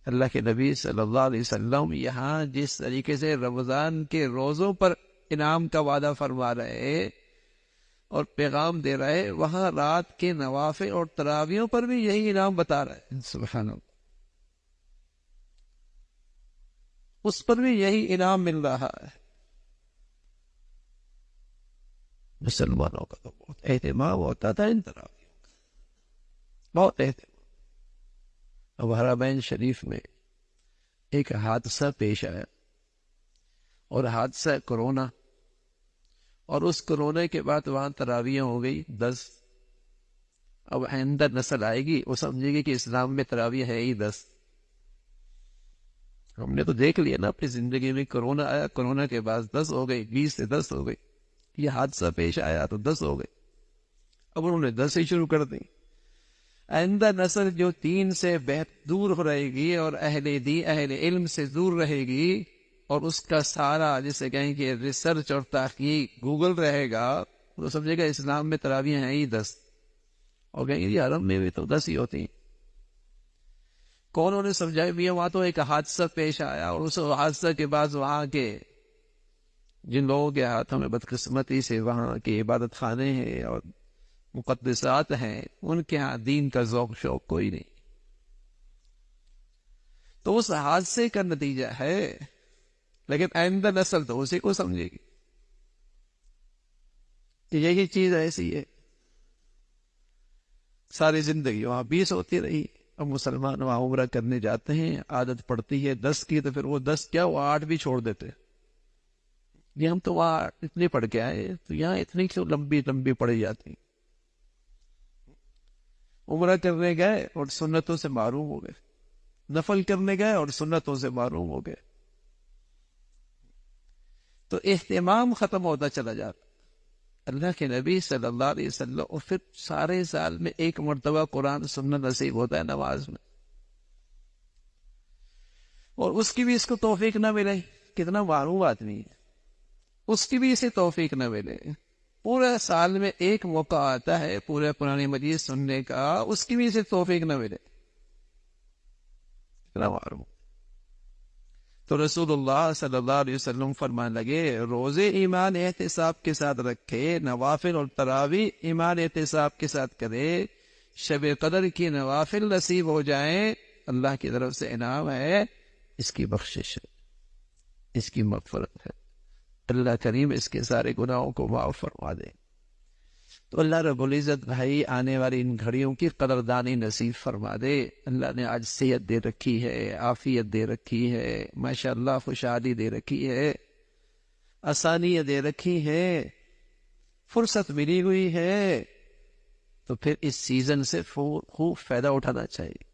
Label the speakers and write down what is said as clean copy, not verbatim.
Speaker 1: اللہ کے نبی صلی اللہ علیہ وسلم یہاں جس طریقے سے رمضان کے روزوں پر انعام کا وعدہ فرما رہے اور پیغام دے رہے، وہاں رات کے نوافل اور تراویحوں پر بھی یہی انعام بتا رہے، سبحان اللہ، اس پر بھی یہی انعام مل رہا ہے۔ مسلمانوں کا تو بہت اہتمام ہوتا تھا ان تراویحوں کا، بہت اہتمام۔ اب حرمین شریف میں ایک حادثہ پیش آیا، اور حادثہ کرونا، اور اس کرونا کے بعد وہاں تراویح ہو گئی 10۔ اب آئندہ نسل آئے گی وہ سمجھے گی کہ اسلام میں تراویح ہے ہی 10۔ ہم نے تو دیکھ لیا نا اپنی زندگی میں، کرونا آیا، کرونا کے بعد 10 ہو گئی، 20 سے 10 ہو گئی، یہ حادثہ پیش آیا تو 10 ہو گئی، اب انہوں نے 10 ہی شروع کر دی۔ آئندہ نسل جو 3 سے دور ہو رہے گی اور اہل علم سے دور رہے گی، اور اس کا سارا جسے کہیں کہ ریسرچ اور تحقیق گوگل رہے گا، تو سمجھے گا اسلام میں تراویح ہیں ہی 10، اور کہیں گے یہ حرم میں بھی تو 10 ہی ہوتی ہیں۔ کون انہیں سمجھائے بھی؟ وہاں تو ایک حادثہ پیش آیا، اور اس حادثہ کے بعد وہاں کے جن لوگوں کے ہاتھوں میں بدقسمتی سے وہاں کے عبادت خانے ہیں اور مقدسات ہیں، ان کے ہاں دین کا ذوق شوق کوئی نہیں۔ تو اس حادثے کا نتیجہ ہے، لیکن آئندہ نسل تو اسی کو سمجھے گی کہ یہی چیز ایسی ہے۔ ساری زندگی وہاں 20 ہوتی رہی، اب مسلمان وہاں عمرہ کرنے جاتے ہیں، عادت پڑتی ہے 10 کی، تو پھر وہ 10 کیا وہ 8 بھی چھوڑ دیتے ہیں۔ یہ ہم تو وہاں اتنے پڑھ کے آئے، تو یہاں اتنی کیوں لمبی لمبی پڑھی جاتی۔ عمرہ کرنے گئے اور سنتوں سے معروم ہو گئے، نفل کرنے گئے اور سنتوں سے معروم ہو گئے، تو اہتمام ختم ہوتا چلا جاتا۔ اللہ کے نبی صلی اللہ علیہ وسلم، اور پھر سارے سال میں ایک مرتبہ قرآن سننا نصیب ہوتا ہے نماز میں، اور اس کی بھی اس کو توفیق نہ ملے، کتنا معروم آدمی ہے، اس کی بھی اسے توفیق نہ ملے، پورے سال میں ایک موقع آتا ہے پورے قرآن مجید سننے کا، اس کی بھی اسے توفیق نہ ملے، کتنا معروم۔ تو رسول اللہ صلی اللہ علیہ وسلم فرمان لگے، روزے ایمان احتساب کے ساتھ رکھے، نوافل اور تراویح ایمان احتساب کے ساتھ کرے، شب قدر کی نوافل نصیب ہو جائیں، اللہ کی طرف سے انعام ہے، اس کی بخشش ہے، اس کی مغفرت ہے، اللہ کریم اس کے سارے گناہوں کو معاف فرما دے۔ تو اللہ رب العزت بھائی آنے والی ان گھڑیوں کی قدردانی نصیب فرما دے۔ اللہ نے آج صحت دے رکھی ہے، عافیت دے رکھی ہے، ماشاءاللہ خوشحالی دے رکھی ہے، آسانیاں دے رکھی ہے، فرصت ملی ہوئی ہے، تو پھر اس سیزن سے خوب فائدہ اٹھانا چاہیے۔